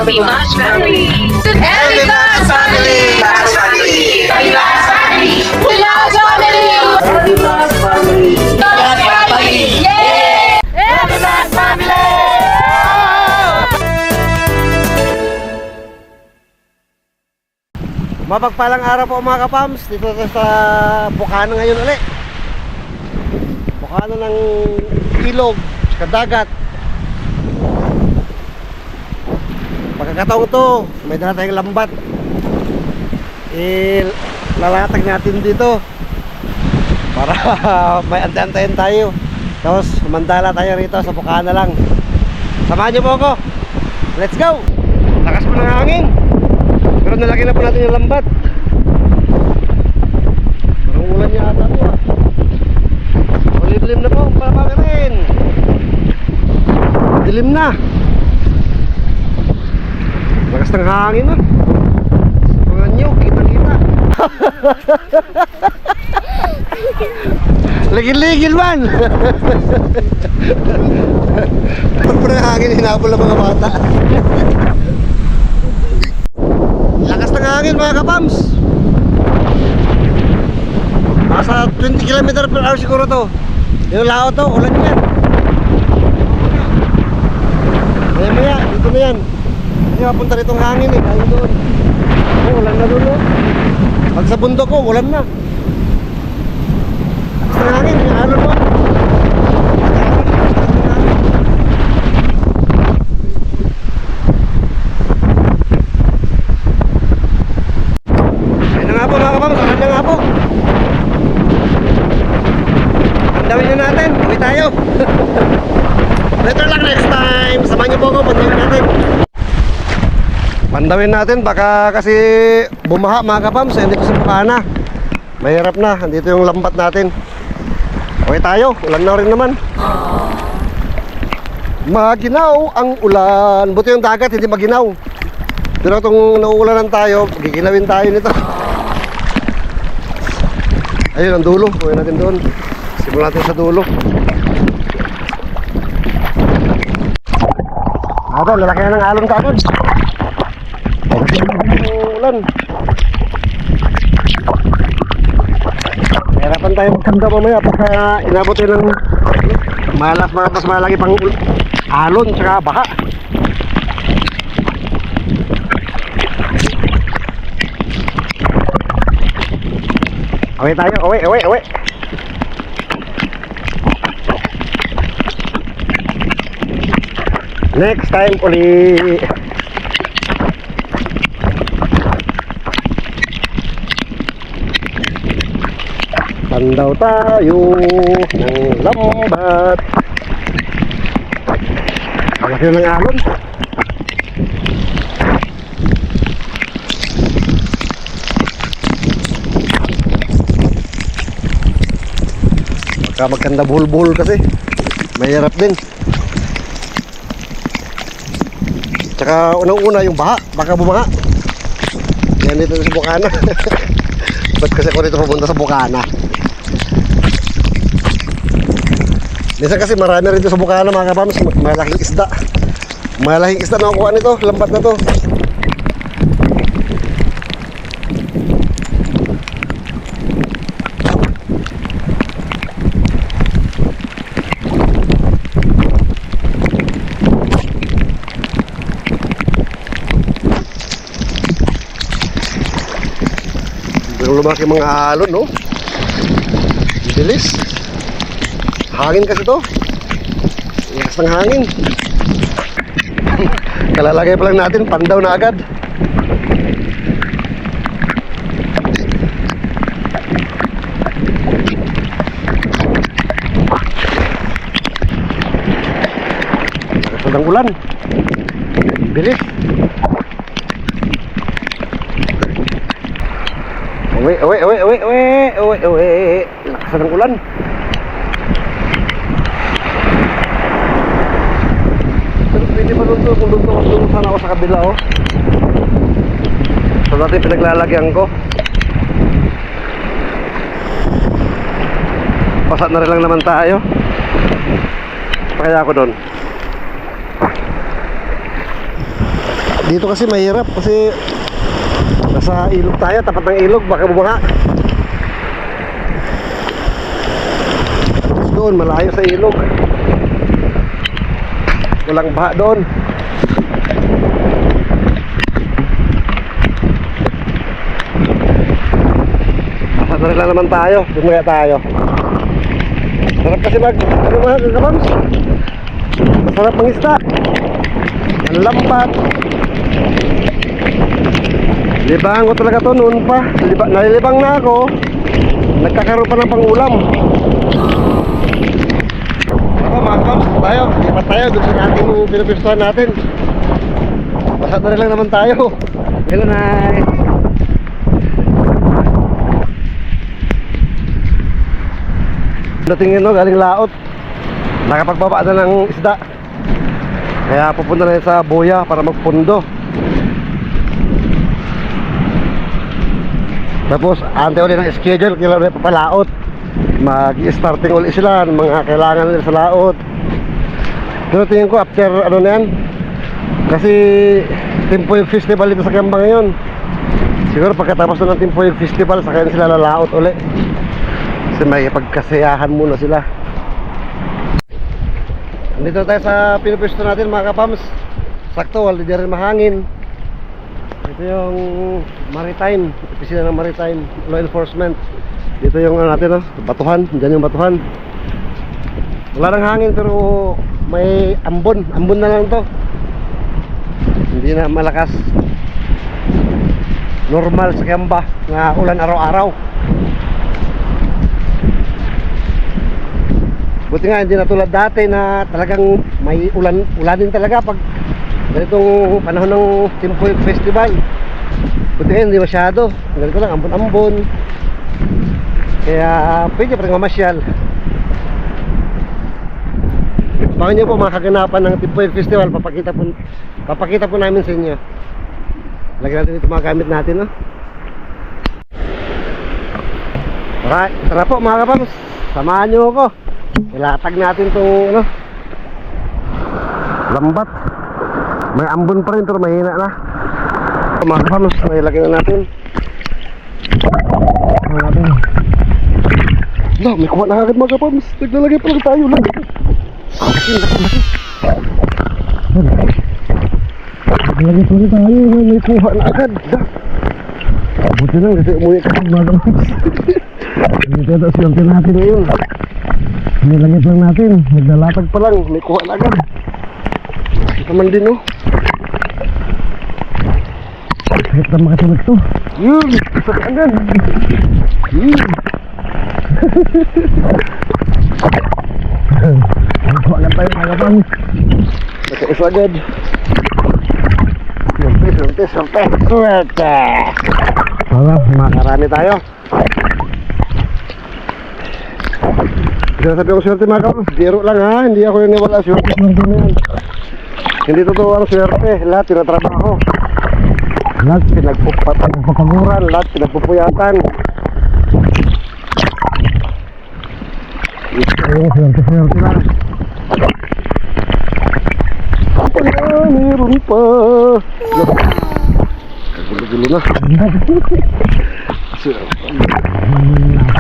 Pimas Family! Pimas Family! Pimas Family! Pimas Family! Pimas Family! Pimas Family! Pimas Family! Yay! Pimas Family! Mapagpalang araw po mga kapams. Dito sa Bukana ngayon ulit. Bukana ng ilog sa dagat. Pagkakataong to, may dala tayong lambat. Lalatag natin dito para may antayin tayo. Tapos mandala tayo rito sa Bukana lang. Samahan niyo po ako. Let's go! Lakas po ng hangin. Pero nalaki na po natin yung lambat. Parang ulan niya ata po ah. Dilim na po, palapaka rin. Dilim na. Lakas ng hangin ah. Mga nyo, kita-kita. Ligil-ligil man. Pag po ng hangin, hinabol ang mga bata. Lakas ng hangin mga kapams. Nasa 20 km per hour siguro to. Yung lao to, ulan yan. Maya maya, dito na yan. Hindi mapunta ritong hangin eh, kain doon. Oh, ulan na doon oh. Pag sa bundok ko, ulan na. Lakas ng hangin, yung alon mo. Ayun na nga po mga kapams, ulan na nga po. Pandawin na natin, uwi tayo. Better luck next time. Samahan niyo po ako, pandawin natin. Pandawin natin, baka kasi bumaha mga kapams. Andito sa Bukana. Mahirap na, andito yung lambat natin. Uwi tayo, ulan na rin naman. Maginaw ang ulan. Buti yung dagat, hindi maginaw. Pero itong nauulanan tayo, giginawin tayo nito. Ayun ang dulo, uwi natin doon. Simulan natin sa dulo. Ito, lalaki na ng alon kagad. Ulan. Hirapan tayo magkanda mamaya pagka inabot yun ng mas malaki pang alon tsaka baka. Uwi tayo, uwi. Next time uli. Pandaw tayo ng lambat. Ang laki ng alon. Baka magkanda buhol-buhol kasi mahirap din. Tsaka unang-una yung baha, baka bumaha. Yan dito sa Bukana. Ba't kasi ako dito pupunta sa Bukana? Minsan kasi marami rin dito sa Bukana mga kapams, malaking isda. Malaking isda na nakukuha nito, lambat na to. Yung lumaki mga alon, no? Bilis. Hangin kasi to. Lakas ng hangin. Kalalagay pa lang natin, pandaw na agad. Lakas ng ulan. Bilis. Uwi. Lakas ng ulan. Pero pwede pa doon kung doon sana ako sa kabila oh. So natin pinaglalagyan ko. Pasat na rin lang naman tayo. Kaya ako doon. Dito kasi mahirap kasi nasa ilog tayo, tapat ng ilog, baka bumaha. Doon, malayo sa ilog. Walang baha doon. Pasar na naman tayo, dumaya tayo. Sarap kasi ano mga kagabams? Masarap ang isda. Ang lambat. Libangan ko talaga to noon pa. Nalilibang na ako. Nagkakaroon pa ng pangulam. Ako mga kagabams, tayo. Lipat tayo doon sa ating pinupistuhan natin. Pasar na lang naman tayo. Hello, Nay. Dating yun, no, galing laot. Nakapagbaba na ng isda. Kaya pupunta na yun sa Boya para magpundo. Tapos ante ulit ng schedule, kailangan ulit papalaot. Mag-starting ulit sila, mga kailangan nila sa laot. Pero tingin ko after ano na yan, kasi Timpoy Festival dito sa Kiambang ngayon. Siguro pagkatapos na ng Timpoy Festival, saka sila lalaot ulit. Kasi may pagkasiyahan muna sila. Dito tayo sa pinupisto natin mga kapams. Sakto, wala di rin mahangin. Ito yung maritime, opisina ng maritime law enforcement. Dito yung ano natin, batuhan. Diyan yung batuhan. Wala nang hangin pero may ambon. Ambon na lang to. Hindi na malakas. Normal sa Kiamba na ulan araw-araw. Buti nga hindi na tulad dati na talagang may ulanin talaga pag ganitong panahon ng Timpoy Festival. Buti nga hindi masyado, ganito lang, ambon-ambon. Kaya pwede pa rin mamasyal. Baka nyo po mga kaganapan ng Timpoy Festival, papakita po namin sa inyo. Lagyan natin ito mga gamit natin, no? Alright, tara po mga kapams, samahan nyo ako. Ilatag natin itong ano, lambat. May ambon pa rin pero mahina na. Mga kapams, nailagay na natin. May kuha na agad mga kapams. Naglalagay pa lang tayo lang. Laki. Naglalagay pa lang tayo. May kuha na agad. Buti lang kasi umuwi ka mga kapams. Hindi ito siyempre natin ngayon. Nilagay lang natin, naglalatag pa lang, may kuha na agad. Ito man din, no? Sakit na makasunod to. Yun, sakit agad. Kuha na tayo mga kapang. Sakit agad. Swerte. Wala, makarami tayo. Sabi ko swerte mga kapos, biro lang ha, hindi ako yung wala swerte na yan. Hindi totoo ang swerte, lahat tinatrabaho. Lahat pinagpapaguran, lahat pinagpupuyatan. Oo, swerte lang. Apa na, meron pa. Gulo-gulo na.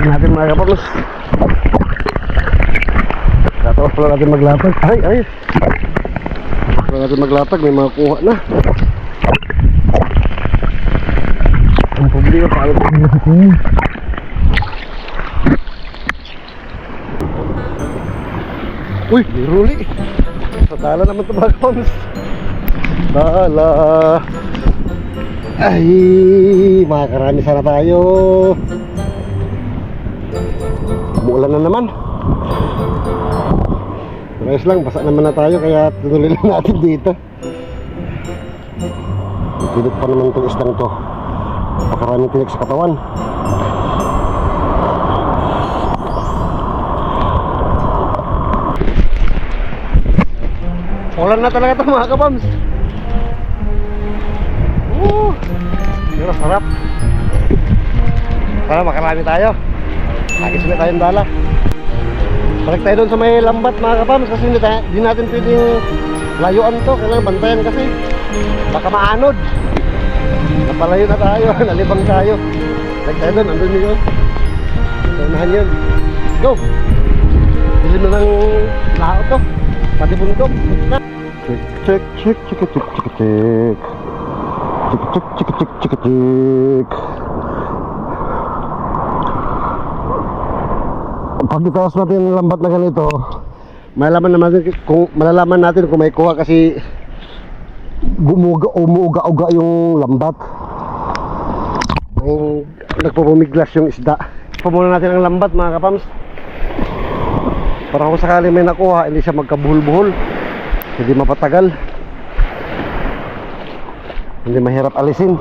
Natin mga kapos. Tapos pala natin maglatag. Ay. Pala natin maglatag, may mga kuha na. Ang problema pa alam ko sa kuha. Uy, may ruli. Sa dala naman ito mga kapams. Dala. Ay, makakarami sana tayo. Umuulan na naman. Ayos lang, basa naman na tayo kaya tutuloy lang natin dito. Pilit pa naman itong isdang to. Napakaraming tinik sa katawan. Ulan na talaga ito mga kapams. Pero sarap. Para makarami tayo. Lagi sulit tayong dala. Balik tayo doon sa may lambat mga kapams kasi hindi natin pwedeng Layuan to, kailangan bantayan kasi. Baka maanod. Napalayo na tayo, nalibang tayo. Like tayo doon, andun yun. Unahan yun. Go! Dilim na ng lao to. Pati bundok. Check, check, check, check, check, check, check, check. Check, check, check, check, check, check. Pag itaas natin yung lambat na ganito, malalaman natin kung may kuha kasi umuuga-uga yung lambat. Nagpupumiglas yung isda. Pumuna natin ang lambat mga kapams. Para kung sakali may nakuha, hindi siya magkabuhol-buhol. Hindi mapatagal. Hindi mahirap alisin.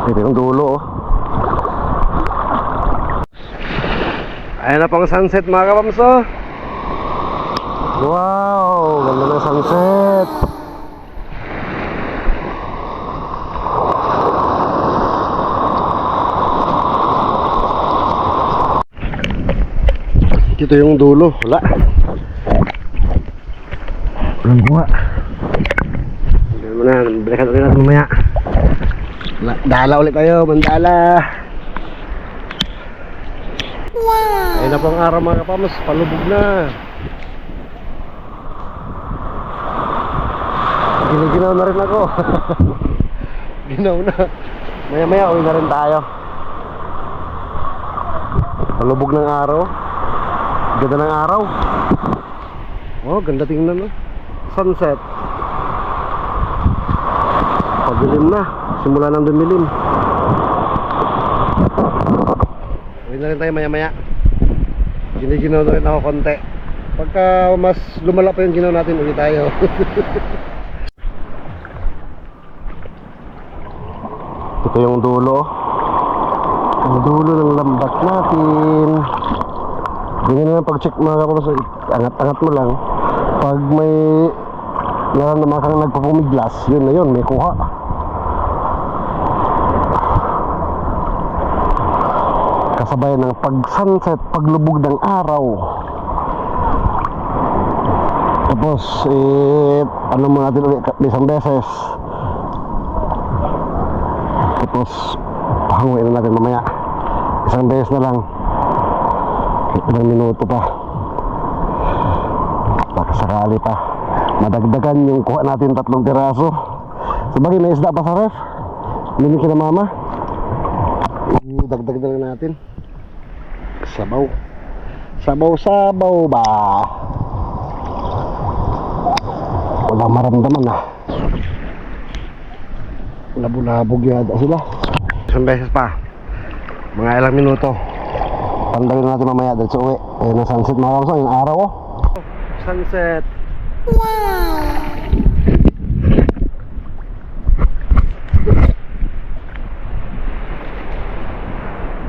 Ito yung dulo oh. Ayan na pang sunset mga kapams oh. Wow, ganda ng sunset. Ito yung dulo, wala. Walang buha. Ganyan mo na, balikan ulit natin mamaya. Dala ulit tayo, mandala. Wow! Ayun na po ang araw mga kapamos, palubog na. Ginaw na rin ako. Ginaw na. Maya maya uwi na rin tayo. Palubog ng araw. Ganda ng araw. Oh, ganda tingnan no. Sunset. Padilim na. Simula nang dumilim. Uwi na rin tayo maya maya. Giniginaw na rin ako konti. Pagka mas lumala pa yung ginaw natin, uwi tayo. Ito yung dulo. Ang dulo ng lambat natin. Ganyan na pag-check mga kapos, angat-angat mo lang. Pag may naman kang nagpapumiglas, yun na yun, may kuha. Kasabay ng pag-sunset, paglubog ng araw. Tapos, ano mo natin ulit isang beses. Tapos, pahanguin na natin mamaya. Isang beses na lang. Ilang minuto pa. Baka sakali pa madagdagan yung kuha natin 3 piraso. Sabagay may isda pa sa ref. Hindi ka na mama. Dagdag na lang natin. Sabaw. Sabaw-sabaw ba? Wala maramdaman ah. Labulabog yata sila. Isang beses pa. Mga ilang minuto. Pandalin natin mamaya dahil sa uwi. Ayun ang sunset mga kamsa, yung araw oh. Sunset. Wow!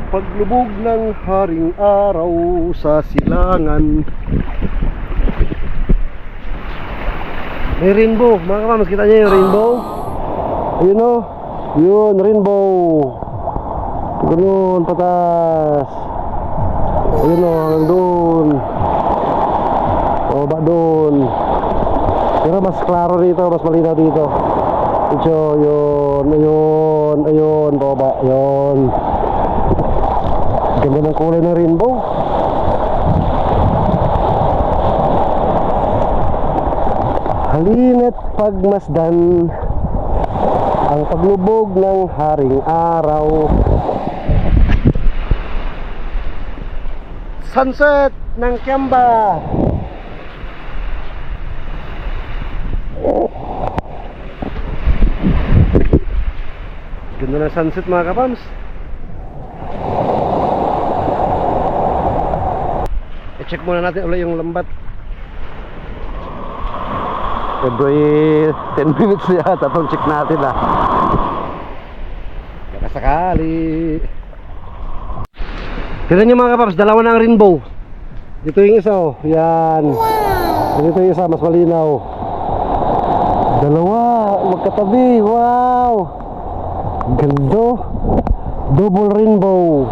Paglubog ng haring araw sa silangan. May rainbow. Mga kamsa, kita niyo yung rainbow? Ayun oh. Yun, rainbow. Ganun, patas. Ayun o, hanggang doon. O, ba doon. Pero mas klaro dito, mas malinaw dito. Ito, yun, ayun, ayun, baba, yun. Ganda ng kulay ng rainbow. Halina't pagmasdan ang paglubog ng haring araw. Sunset ng Kiamba. Ganda ng sunset mga kapams. I-check muna natin ulit yung lambat. Every 10 minutes yata itong check natin ah. Baka sakali. Tignan nyo mga kapaps, dalawa na ang rainbow. Dito yung isa oh, yan. Wow. Dito yung isa, mas malinaw. Dalawa, magkatabi, wow. Ganda. Double rainbow.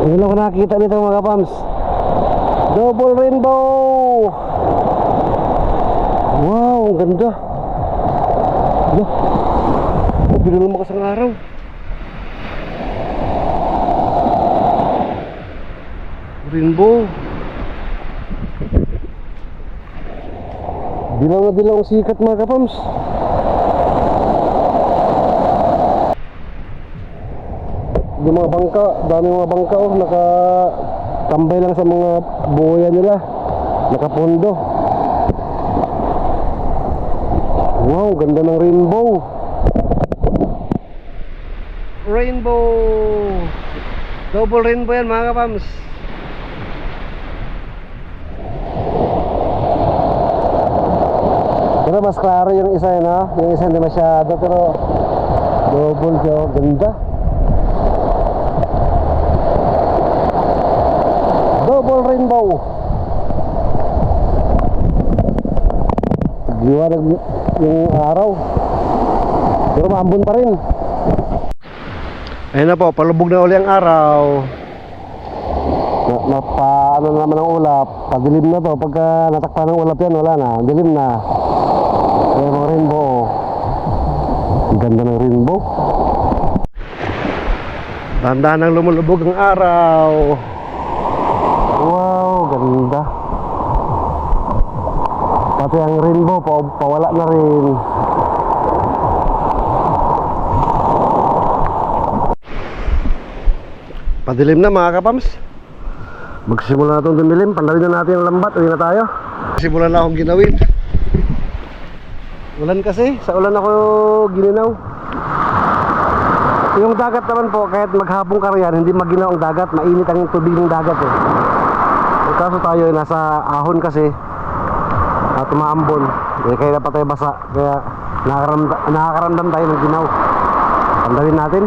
Ngayon lang ko nakakita dito mga kapams. Double rainbow! Wow, ang ganda. Binulong mo kasang araw. Rainbow. Dilaw na dilaw ang sikat mga kapams. Yung mga bangka, dami mga bangka oh, nakatambay lang sa mga buya nila. Nakapondo. Wow, ganda ng rainbow. Rainbow. Double rainbow yan mga kapams. Pero mas klaro yung isa yun ha. Yung isa hindi masyado pero double siya. Ganda. Double rainbow. Liwanag yung araw. Pero maambon pa rin. Ayun na po, palubog na uli ang araw. Ano na naman ang ulap. Padilim na to. Pagka natakpan ng ulap yan, wala na. Dilim na. Pero rainbow. Ang ganda ng rainbow. Dahan-dahan ang lumulubog ang araw. Wow, ganda. Pati ang rainbow, pawala na rin. Padilim na mga kapams. Magsisimula na itong dumilim. Pandawin na natin ang lambat. Uwi na tayo. Simulan na akong ginawin. Ulan kasi. Sa ulan ako gininaw. Yung dagat naman po, kahit maghapong ka riyan, hindi maginaw ang dagat. Mainit ang tubig ng dagat eh. Kaso tayo nasa ahon kasi at tumaambon. Kaya dapat tayo basa. Kaya nakakaramdam tayo ng ginaw. Pandawin natin.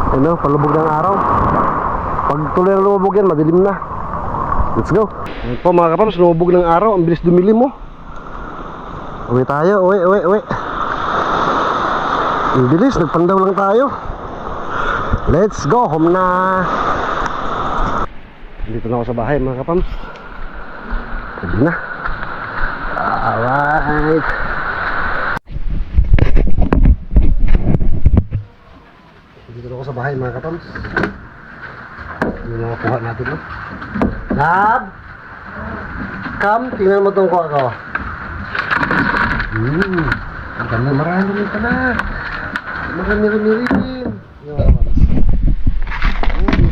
Ano, palubog ng araw. Pag tuloy ang lumubog yan, madilim na. Let's go. Ayan po mga kapams, lumubog ng araw. Ang bilis dumilim mo. Uwi tayo, uwi. Ang bilis, nagpandaw lang tayo. Let's go, home na. Dito na ako sa bahay mga kapams. Pwede na. Alright. Dito na ako sa bahay mga kapams. Yung mga kuha natin no? Lab! Come, tingnan mo itong kuha ko. Ang ganda, marami rin pala. Marami rin. Yung mga kapams.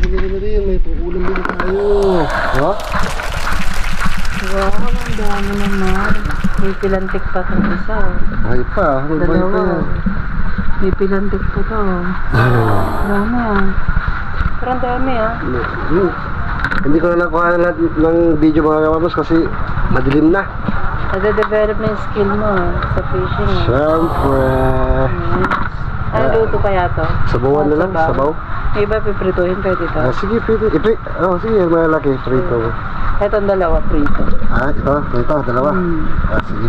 Marami rin. May ulam din tayo. Diba? Wow, ang dami naman. May pilantik pa sa isa. Ay pa, may bahay pa yan. May pilantik pa to. Dami ah. Pero ang dami ah. Hindi ko na nakuha na lahat ng video mga kapamos kasi madilim na. Nade-develop na yung skill mo sa fishing ah. Siyempre. Ano luto kaya to? Sabawan na lang, sabaw. May iba piprituhin pwede to. Sige, pwede. Sige, malaki. Prito. Ito ang dalawa prito. Ito, dalawa. Sige.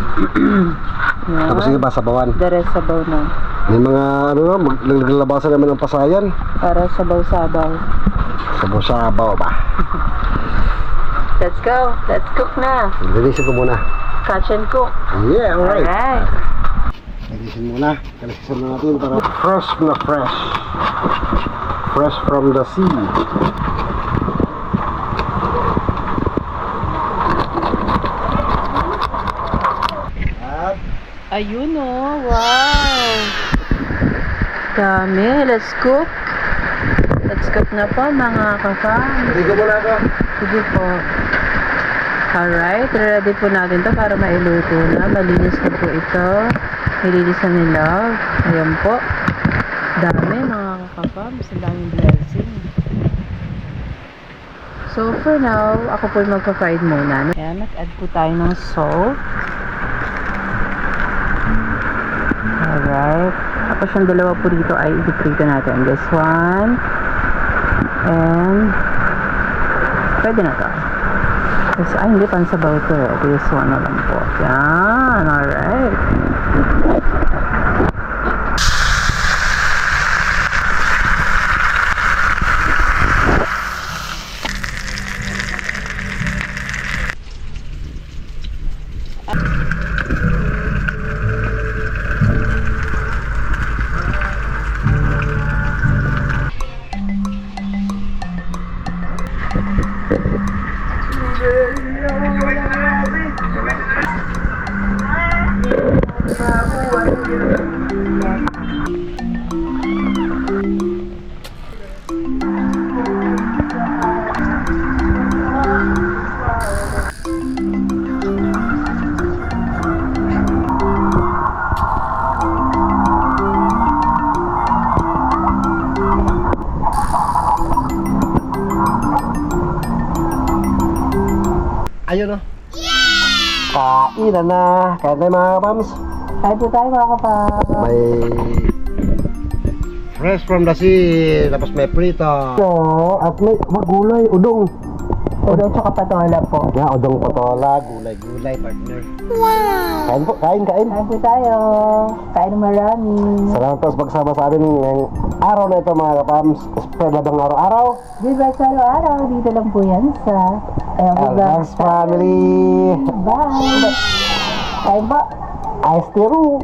Tapos sige ba, sabawan. The rest sabaw na. May mga, maglalabasan naman ng pasayan. Para sabaw-sabaw. Sabaw-sabaw ba? Let's go. Let's cook na. Linisin ko muna. Catch and cook. Yeah, alright. Alright. Linisin muna. Kalisisan na natin para fresh na fresh. Fresh from the sea. Ayun oh, wow! Dami, let's cook. Let's cook na po mga kafam. Ligo muna ako. Sige po. Alright, ready po natin to para mailuto na. Malinis na po ito. Nilinis na ni Love. Ayan po. Dami mga kafam. Ang daming blessing. So for now, ako po magpa-fried muna. Ayan, nag-add po tayo ng salt. Alright. Tapos yung dalawa po dito ay i-frito natin. This one. And pwede na to. Hindi pansabaw ito. This one na lang po. Yan. Alright. Ilan na. Kain tayo mga kapams. Kain po tayo mga kapam. May fresh from the sea. Tapos may prito. At may magulay, udong. Udong tsaka patola po. Yeah, udong patola, gulay, partner. Wow! Kain po, kain. Kain po tayo. Kain ng marami. Salamat po sa pagsama sa amin ngayong araw na ito mga kapams. Spread ng araw-araw. Diba sa araw-araw, dito lang po yan sa Elgas Family. Bye! Kain po. Ice tea room.